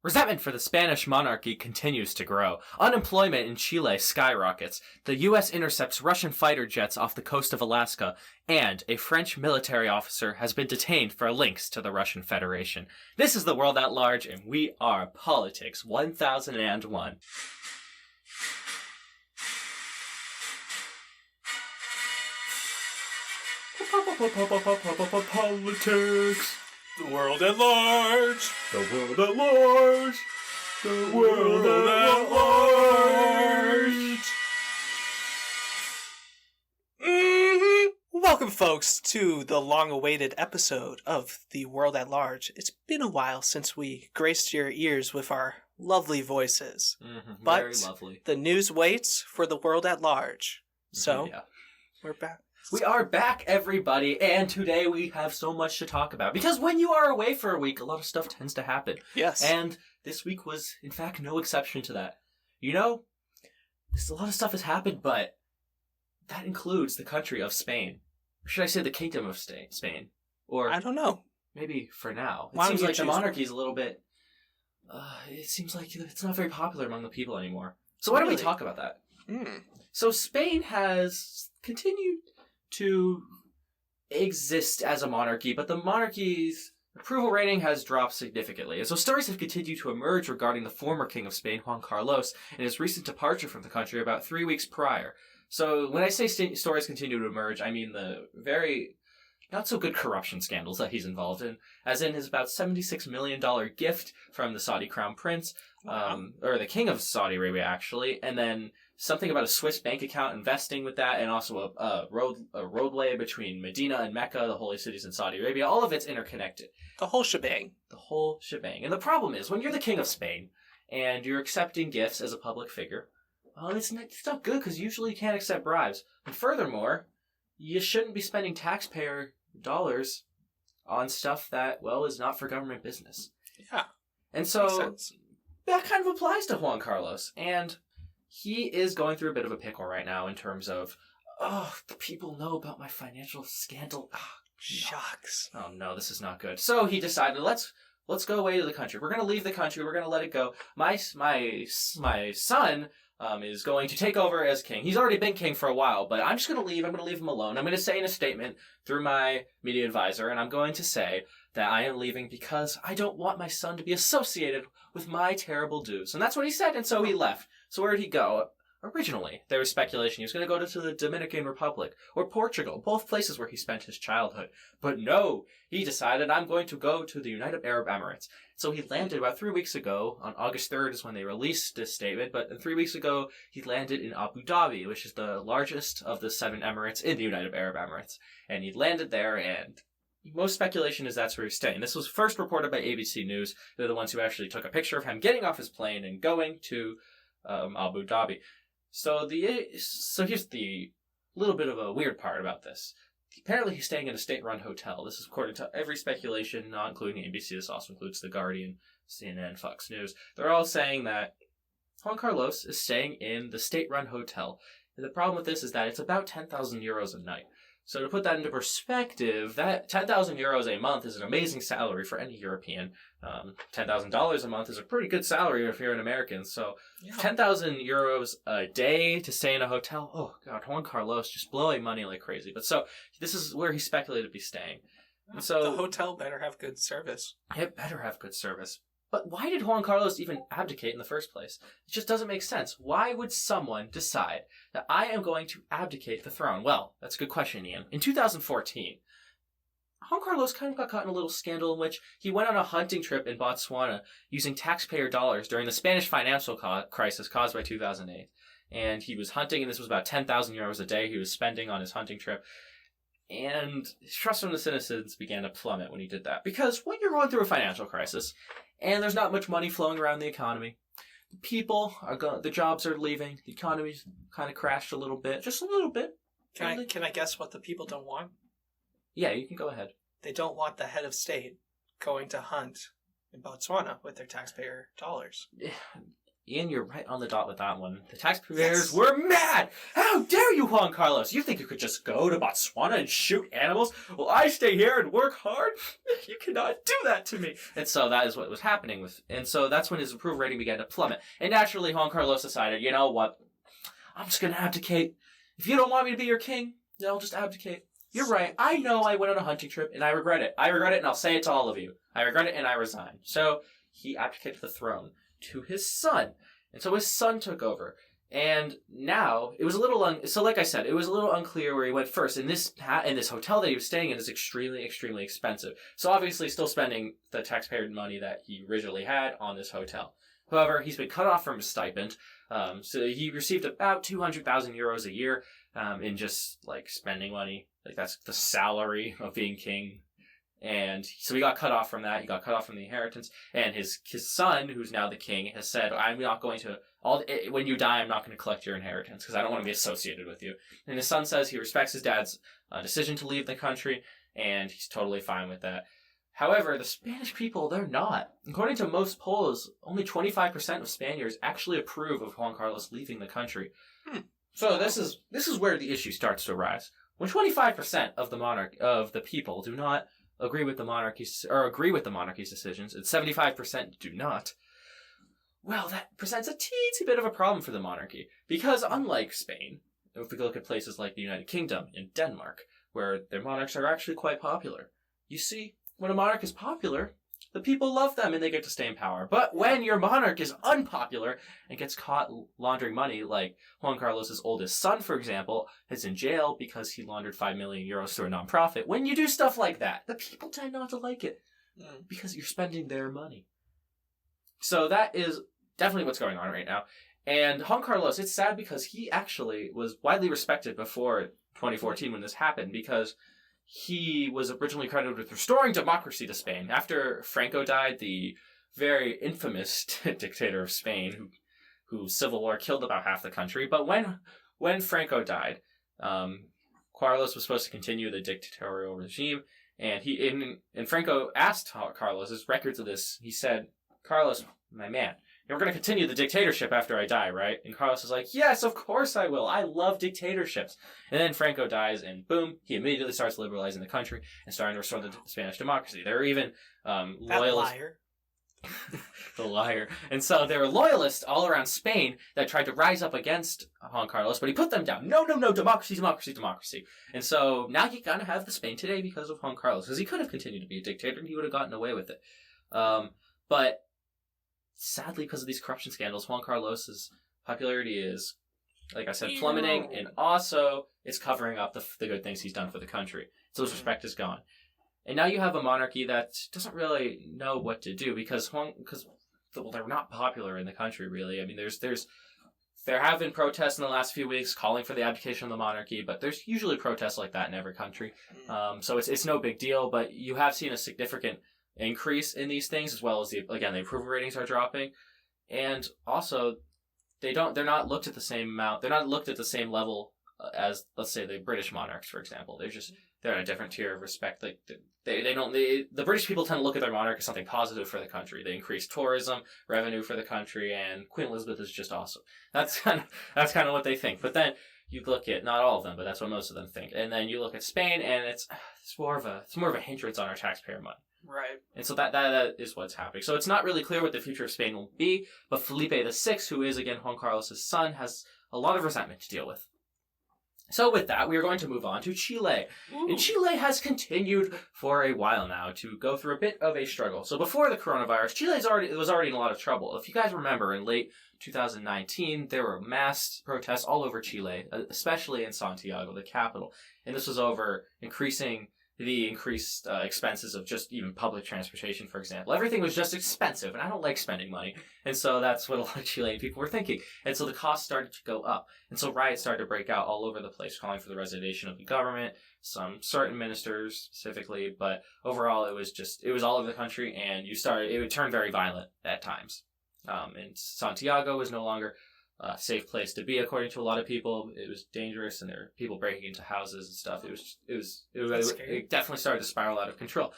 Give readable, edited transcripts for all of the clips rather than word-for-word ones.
Resentment for the Spanish monarchy continues to grow. Unemployment in Chile skyrockets. The U.S. intercepts Russian fighter jets off the coast of Alaska. And a French military officer has been detained for links to the Russian Federation. This is the world at large, and we are Politics 1001. Politics. The world at large. The world at large. The world at large. Welcome, folks, to the long-awaited episode of The World at Large. It's been a while since we graced your ears with our lovely voices. But very lovely. The news waits for The World at Large. So, we're back. We are back, everybody, and today we have so much to talk about. Because when you are away for a week, a lot of stuff tends to happen. Yes. And this week was, in fact, no exception to that. You know, a lot of stuff has happened, but that includes the country of Spain. Or should I say the kingdom of Spain? Or I don't know. Maybe for now. Why It seems don't you like the choose monarchy is a little bit... it seems like it's not very popular among the people anymore. So why don't we talk about that? So Spain has continued to exist as a monarchy, but the monarchy's approval rating has dropped significantly. And so stories have continued to emerge regarding the former king of Spain, Juan Carlos, and his recent departure from the country about 3 weeks prior. So when I say stories continue to emerge, I mean the very not so good corruption scandals that he's involved in, as in his about $76 million gift from the Saudi crown prince, or the king of Saudi Arabia, actually, and then something about a Swiss bank account investing with that, and also a roadway between Medina and Mecca, the holy cities in Saudi Arabia. All of it's interconnected. The whole shebang. The whole shebang. And the problem is, when you're the king of Spain, and you're accepting gifts as a public figure, well, it's not good, because usually you can't accept bribes. And furthermore, you shouldn't be spending taxpayer dollars on stuff that, well, is not for government business. Yeah. And so that kind of applies to Juan Carlos. And he is going through a bit of a pickle right now in terms of, the people know about my financial scandal. Shucks. Oh no, this is not good. So he decided, let's go away to the country. We're going to leave the country. We're going to let it go. My son is going to take over as king. He's already been king for a while, but I'm just going to leave. I'm going to leave him alone. I'm going to say in a statement through my media advisor, and I'm going to say that I am leaving because I don't want my son to be associated with my terrible do's. And that's what he said, and so he left. So where did he go? Originally, there was speculation he was going to go to the Dominican Republic or Portugal, both places where he spent his childhood. But no, he decided, I'm going to go to the United Arab Emirates. So he landed about 3 weeks ago. On August 3rd is when they released this statement. But 3 weeks ago, he landed in Abu Dhabi, which is the largest of the 7 emirates in the United Arab Emirates. And he landed there, and most speculation is that's where he's staying. This was first reported by ABC News. They're the ones who actually took a picture of him getting off his plane and going to Abu Dhabi. So here's the little bit of a weird part about this. Apparently he's staying in a state-run hotel. This is according to every speculation, not including ABC. This also includes The Guardian, CNN, Fox News. They're all saying that Juan Carlos is staying in the state-run hotel. And the problem with this is that it's about 10,000 euros a night. So to put that into perspective, that 10,000 euros a month is an amazing salary for any European. $10,000 a month is a pretty good salary if you're an American. So 10,000 euros a day to stay in a hotel. Oh, God, Juan Carlos just blowing money like crazy. But so this is where he's speculated to be staying. And so the hotel better have good service. It better have good service. But why did Juan Carlos even abdicate in the first place? It just doesn't make sense. Why would someone decide that I am going to abdicate the throne? Well, that's a good question, Ian. In 2014, Juan Carlos kind of got caught in a little scandal in which he went on a hunting trip in Botswana using taxpayer dollars during the Spanish financial crisis caused by 2008. And he was hunting, and this was about 10,000 euros a day he was spending on his hunting trip. And his trust from the citizens began to plummet when he did that. Because when you're going through a financial crisis, and there's not much money flowing around the economy, the people are the jobs are leaving, the economy's kind of crashed a little bit, just a little bit. Can I guess what the people don't want? Yeah, you can go ahead. They don't want the head of state going to hunt in Botswana with their taxpayer dollars. Ian, you're right on the dot with that one. The taxpayers were mad! How dare you, Juan Carlos? You think you could just go to Botswana and shoot animals? Well, I stay here and work hard? You cannot do that to me! And so that is what was happening and so that's when his approval rating began to plummet. And naturally, Juan Carlos decided, you know what? I'm just gonna abdicate. If you don't want me to be your king, then I'll just abdicate. You're right. I know I went on a hunting trip, and I regret it. I regret it, and I'll say it to all of you. I regret it, and I resign. So he abdicated the throne to his son. And so his son took over. And now, it was a little... so like I said, it was a little unclear where he went first. And this hotel that he was staying in is extremely, extremely expensive. So obviously still spending the taxpayer money that he originally had on this hotel. However, he's been cut off from his stipend. So he received about 200,000 euros a year in just, like, spending money. Like, that's the salary of being king. And so he got cut off from that. He got cut off from the inheritance. And his son, who's now the king, has said, I'm not going to... when you die, I'm not going to collect your inheritance because I don't want to be associated with you. And his son says he respects his dad's decision to leave the country, and he's totally fine with that. However, the Spanish people, they're not. According to most polls, only 25% of Spaniards actually approve of Juan Carlos leaving the country. So this is where the issue starts to arise. When 25% of the people do not agree with the monarchy's decisions, and 75% do not, well, that presents a teensy bit of a problem for the monarchy. Because unlike Spain, if we look at places like the United Kingdom and Denmark, where their monarchs are actually quite popular, you see, when a monarch is popular, the people love them and they get to stay in power. But when your monarch is unpopular and gets caught laundering money, like Juan Carlos's oldest son, for example, is in jail because he laundered 5 million euros to a nonprofit, when you do stuff like that, the people tend not to like it because you're spending their money. So that is definitely what's going on right now. And Juan Carlos, it's sad because he actually was widely respected before 2014 when this happened, because he was originally credited with restoring democracy to Spain. After Franco died, the very infamous dictator of Spain, whose civil war killed about half the country. But when Franco died, Carlos was supposed to continue the dictatorial regime, and Franco asked Carlos, there's records of this, he said, Carlos, my man, you're going to continue the dictatorship after I die, right? And Carlos is like, yes, of course I will. I love dictatorships. And then Franco dies, and boom, he immediately starts liberalizing the country and starting to restore the Spanish democracy. There are even loyalists. Liar. The liar. And so there were loyalists all around Spain that tried to rise up against Juan Carlos, but he put them down. No, democracy, democracy, democracy. And so now you kind of have the Spain today because of Juan Carlos, because he could have continued to be a dictator and he would have gotten away with it. But sadly, because of these corruption scandals, Juan Carlos's popularity is, like I said, plummeting, and also it's covering up the good things he's done for the country. So his respect is gone. And now you have a monarchy that doesn't really know what to do because they're not popular in the country, really. I mean, there have been protests in the last few weeks calling for the abdication of the monarchy, but there's usually protests like that in every country. So it's no big deal, but you have seen a significant increase in these things, as well as the approval ratings are dropping, and also they're not looked at the same amount. They're not looked at the same level as, let's say, the British monarchs, for example. They're in a different tier of respect. Like the British people tend to look at their monarch as something positive for the country. They increase tourism revenue for the country, and Queen Elizabeth is just awesome. That's kind of what they think. But then you look at, not all of them, but that's what most of them think. And then you look at Spain, and it's more of a hindrance on our taxpayer money. Right. And so that is what's happening. So it's not really clear what the future of Spain will be, but Felipe VI, who is, again, Juan Carlos' son, has a lot of resentment to deal with. So with that, we are going to move on to Chile. Ooh. And Chile has continued for a while now to go through a bit of a struggle. So before the coronavirus, Chile was already in a lot of trouble. If you guys remember, in late 2019, there were mass protests all over Chile, especially in Santiago, the capital. And this was over the increased expenses of just even public transportation, for example. Everything was just expensive, and I don't like spending money. And so that's what a lot of Chilean people were thinking. And so the costs started to go up. And so riots started to break out all over the place, calling for the resignation of the government, some certain ministers specifically, but overall it was all over the country, and it would turn very violent at times. And Santiago was no longer a safe place to be, according to a lot of people. It was dangerous, and there were people breaking into houses and stuff. It definitely started to spiral out of control.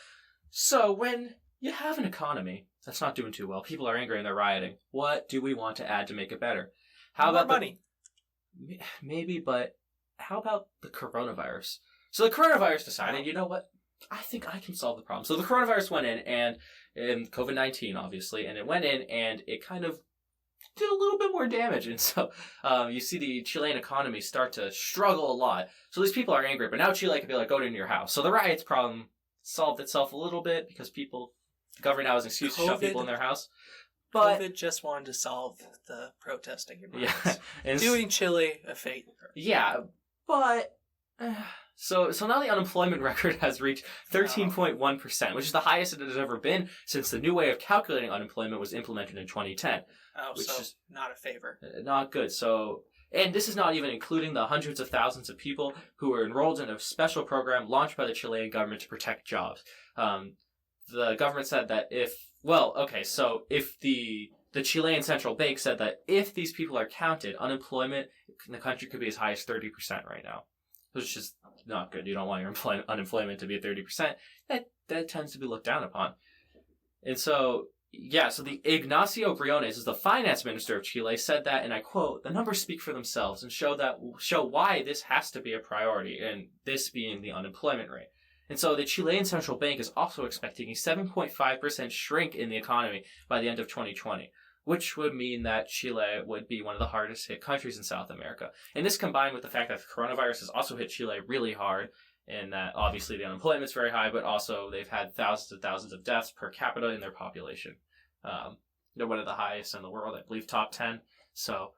So when you have an economy That's not doing too well. People are angry and they're rioting. What do we want to add to make it better? How More about money? Maybe, but how about the coronavirus? So the coronavirus decided, you know what? I think I can solve the problem. So the coronavirus went in COVID-19, obviously, and it went in and it kind of did a little bit more damage. And so you see the Chilean economy start to struggle a lot. So these people are angry, but now Chile can be like, go to your house. So the riots problem solved itself a little bit because the government now has an excuse to shut people in their house. But COVID just wanted to solve the protesting. Yeah, and doing Chile a favor. Yeah, but so now the unemployment record has reached 13.1%, which is the highest it has ever been since the new way of calculating unemployment was implemented in 2010. Oh, which so is not a favor. Not good. So, and this is not even including the hundreds of thousands of people who were enrolled in a special program launched by the Chilean government to protect jobs. The government said that if the Chilean central bank said that if these people are counted, unemployment in the country could be as high as 30% right now, which is not good. You don't want your unemployment to be at 30%. That tends to be looked down upon. And so, so the Ignacio Briones is the finance minister of Chile, said that, and I quote, "The numbers speak for themselves and show why this has to be a priority, and this being the unemployment rate." And so the Chilean central bank is also expecting a 7.5% shrink in the economy by the end of 2020, which would mean that Chile would be one of the hardest hit countries in South America. And this combined with the fact that the coronavirus has also hit Chile really hard, and that obviously the unemployment is very high, but also they've had thousands and thousands of deaths per capita in their population. They're one of the highest in the world, I believe top 10. So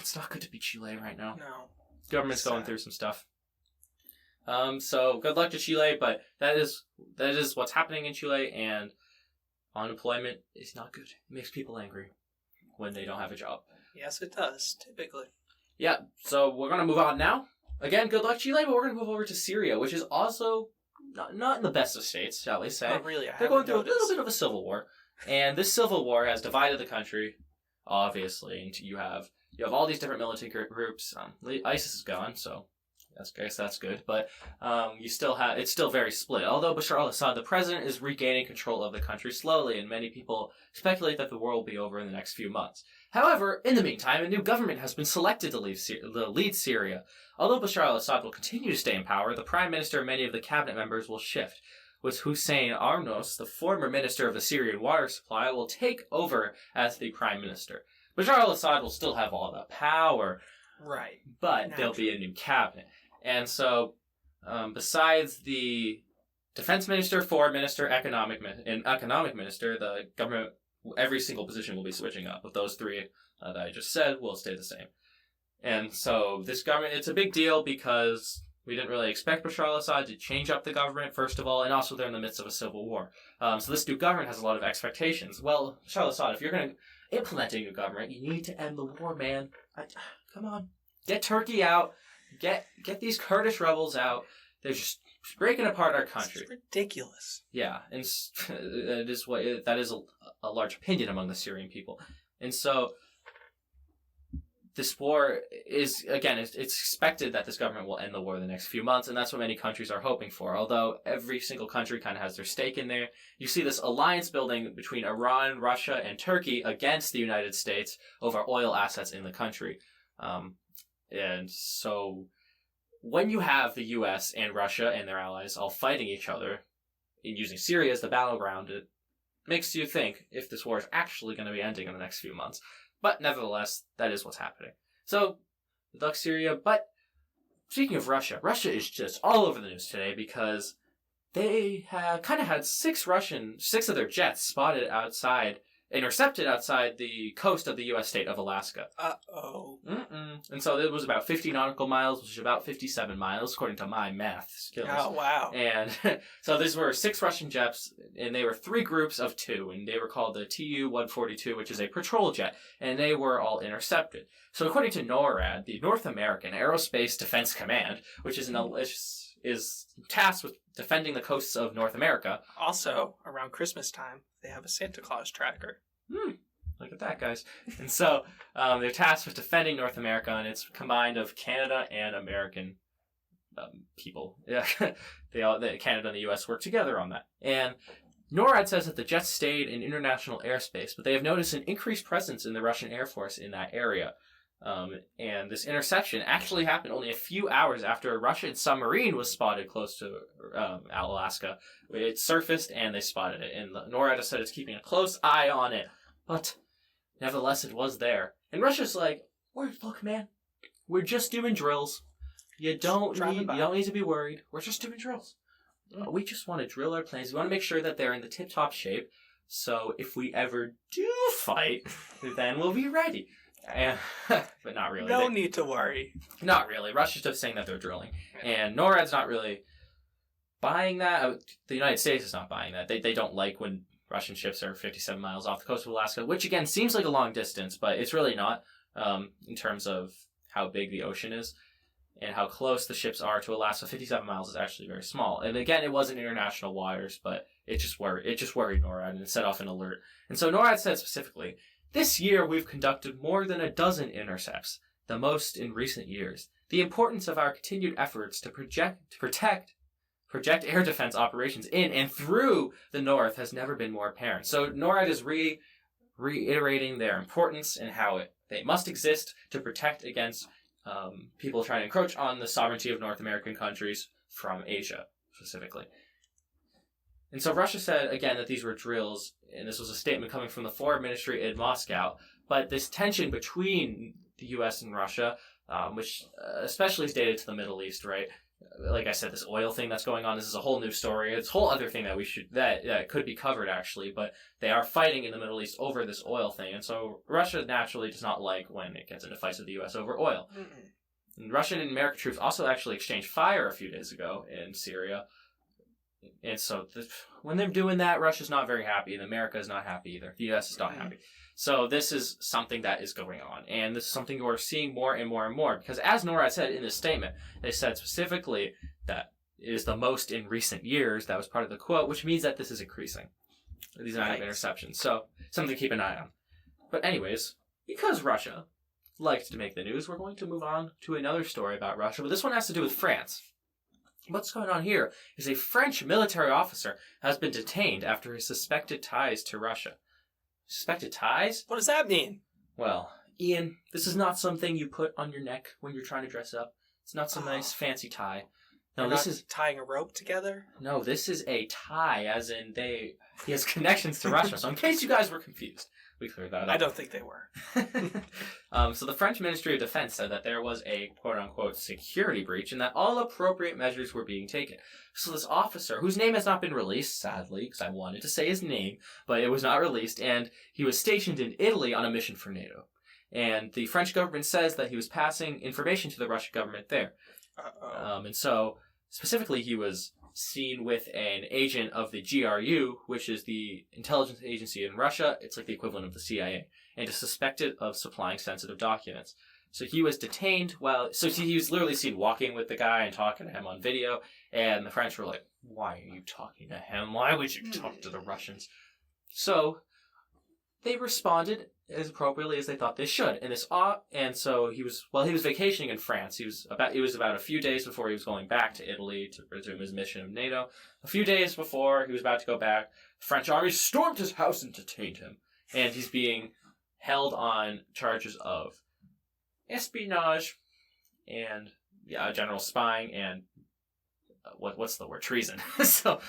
it's not good to be Chile right now. No. Government's going through some stuff. So good luck to Chile, but that is what's happening in Chile, and unemployment is not good. It makes people angry when they don't have a job. Yes, it does, typically. Yeah, so we're going to move on now. Again, good luck, Chile, but we're going to move over to Syria, which is also not in the best of states, shall we say. Not really. They're going through a little bit of a civil war, and this civil war has divided the country, obviously, and you have all these different military groups. ISIS is gone, so I guess that's good, but it's still very split. Although Bashar al-Assad, the president, is regaining control of the country slowly, and many people speculate that the war will be over in the next few months. However, in the meantime, a new government has been selected to lead Syria. Although Bashar al-Assad will continue to stay in power, the prime minister and many of the cabinet members will shift, with Hussein Arnos, the former minister of the Syrian water supply, will take over as the prime minister. Bashar al-Assad will still have all the power, right? But there'll be a new cabinet. And so, besides the defense minister, foreign minister, economic minister, the government, every single position will be switching up. But those three that I just said will stay the same. And so, this government, it's a big deal because we didn't really expect Bashar al-Assad to change up the government, first of all, and also they're in the midst of a civil war. So this new government has a lot of expectations. Well, Bashar al-Assad, if you're going to implement a new government, you need to end the war, man. Come on. Get Turkey out. Get these Kurdish rebels out. They're just breaking apart our country. It's ridiculous. Yeah, and that is a large opinion among the Syrian people. And so this war is, again, it's expected that this government will end the war in the next few months, and that's what many countries are hoping for. Although every single country kind of has their stake in there. You see this alliance building between Iran, Russia, and Turkey against the United States over oil assets in the country. And so when you have the U.S. and Russia and their allies all fighting each other and using Syria as the battleground, it makes you think if this war is actually going to be ending in the next few months. But nevertheless, that is what's happening. So, good luck, Syria. But speaking of Russia, Russia is just all over the news today because they had six of their jets intercepted outside the coast of the U.S. state of Alaska. Uh-oh. And so it was about 50 nautical miles, which is about 57 miles, according to my math skills. Oh, wow. And so these were 6 Russian jets, and they were 3 groups of 2, and they were called the Tu-142, which is a patrol jet, and they were all intercepted. So according to NORAD, the North American Aerospace Defense Command, which is tasked with defending the coasts of North America. Also, around Christmas time, they have a Santa Claus tracker. Look at that, guys. And so they're tasked with defending North America, and it's combined of Canada and American people. Yeah, Canada and the U.S. work together on that. And NORAD says that the jets stayed in international airspace, but they have noticed an increased presence in the Russian Air Force in that area. And this interception actually happened only a few hours after a Russian submarine was spotted close to Alaska. It surfaced and they spotted it. And NORAD said it's keeping a close eye on it. But nevertheless, it was there. And Russia's like, look, man, we're just doing drills. You don't need to be worried. We're just doing drills. We just want to drill our planes. We want to make sure that they're in the tip-top shape. So if we ever do fight, then we'll be ready. But not really. No need to worry. Not really. Russia's just saying that they're drilling. And NORAD's not really buying that. The United States is not buying that. They don't like when Russian ships are 57 miles off the coast of Alaska, which again seems like a long distance, but it's really not in terms of how big the ocean is and how close the ships are to Alaska. 57 miles is actually very small. And again, it wasn't international waters, but it just worried NORAD and it set off an alert. And so NORAD said specifically, this year, we've conducted more than a dozen intercepts, the most in recent years. The importance of our continued efforts to project air defense operations in and through the North has never been more apparent. So NORAD is reiterating their importance and how they must exist to protect against people trying to encroach on the sovereignty of North American countries from Asia, specifically. And so Russia said, again, that these were drills, and this was a statement coming from the Foreign Ministry in Moscow, but this tension between the U.S. and Russia, which especially is dated to the Middle East, right? Like I said, this oil thing that's going on, this is a whole new story. It's a whole other thing that could be covered, actually, but they are fighting in the Middle East over this oil thing, and so Russia naturally does not like when it gets into fights with the U.S. over oil. Mm-hmm. And Russian and American troops also actually exchanged fire a few days ago in Syria. And so when they're doing that, Russia's not very happy, and America is not happy either. The U.S. is not happy. So this is something that is going on, and this is something we're seeing more and more and more, because as NORAD said in this statement, they said specifically that it is the most in recent years. That was part of the quote, which means that this is increasing. These are not interceptions, so something to keep an eye on. But anyways, because Russia liked to make the news, we're going to move on to another story about Russia, but this one has to do with France. What's going on here is a French military officer has been detained after his suspected ties to Russia. Suspected ties? What does that mean? Well, Ian, this is not something you put on your neck when you're trying to dress up. It's not some nice fancy tie. No, this is tying a rope together? No, this is a tie, as in he has connections to Russia. So in case you guys were confused, we cleared that up. I don't think they were. So the French Ministry of Defense said that there was a quote-unquote security breach and that all appropriate measures were being taken. So this officer, whose name has not been released, sadly, because I wanted to say his name, but it was not released, and he was stationed in Italy on a mission for NATO. And the French government says that he was passing information to the Russian government there. And so, specifically, he was seen with an agent of the GRU, which is the intelligence agency in Russia. It's like the equivalent of the CIA, and is suspected of supplying sensitive documents. So he was detained he was literally seen walking with the guy and talking to him on video, and the French were like, why are you talking to him? Why would you talk to the Russians? So they responded as appropriately as they thought they should. And so he was vacationing in France. It was about a few days before he was going back to Italy to resume his mission of NATO. A few days before he was about to go back, the French army stormed his house and detained him. And he's being held on charges of espionage and general spying and what's the word? Treason. So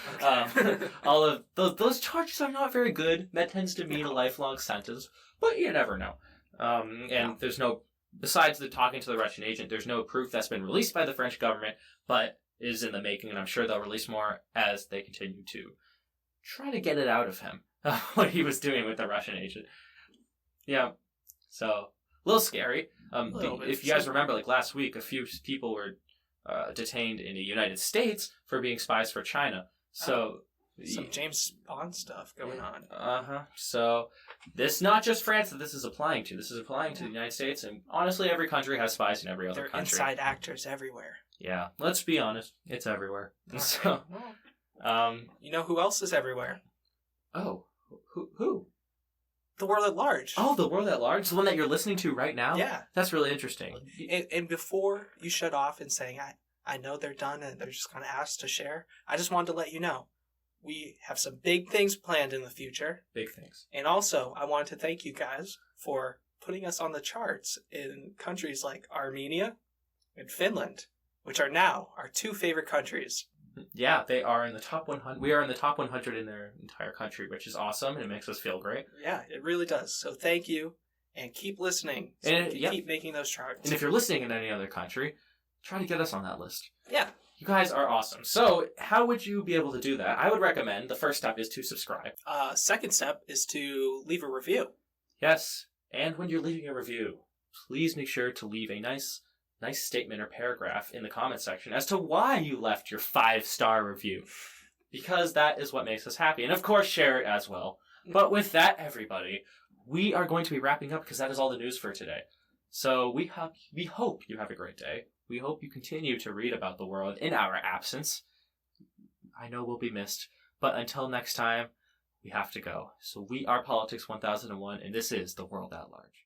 all of those charges are not very good. That tends to mean a lifelong sentence, but you never know. And there's no, besides the talking to the Russian agent, there's no proof that's been released by the French government, but is in the making, and I'm sure they'll release more as they continue to try to get it out of him, what he was doing with the Russian agent. Yeah, so a little scary. If you guys remember, like last week, a few people were detained in the United States for being spies for China. So some James Bond stuff going on. So this not just France that this is applying to. This is applying to the United States, and honestly, every country has spies in every other country. They're inside actors everywhere. Yeah, let's be honest, it's everywhere. Right. So, you know who else is everywhere? Oh, who? The world at large. Oh, the world at large? The one that you're listening to right now? Yeah. That's really interesting. And before you shut off and saying, I know they're done and they're just going to ask to share, I just wanted to let you know, We have some big things planned in the future. Big things. And also, I wanted to thank you guys for putting us on the charts in countries like Armenia and Finland, which are now our 2 favorite countries. Yeah, they are in the top 100. We are in the top 100 in their entire country, which is awesome, and it makes us feel great. Yeah, it really does. So thank you, and keep listening. So And we can keep making those charts. And if you're listening in any other country, try to get us on that list. Yeah. You guys are awesome. So, how would you be able to do that? I would recommend the first step is to subscribe. Second step is to leave a review. Yes, and when you're leaving a review, please make sure to leave a nice statement or paragraph in the comment section as to why you left your 5-star review. Because that is what makes us happy. And of course, share it as well. But with that, everybody, we are going to be wrapping up because that is all the news for today. So we hope you have a great day. We hope you continue to read about the world in our absence. I know we'll be missed. But until next time, we have to go. So we are Politics 1001, and this is The World at Large.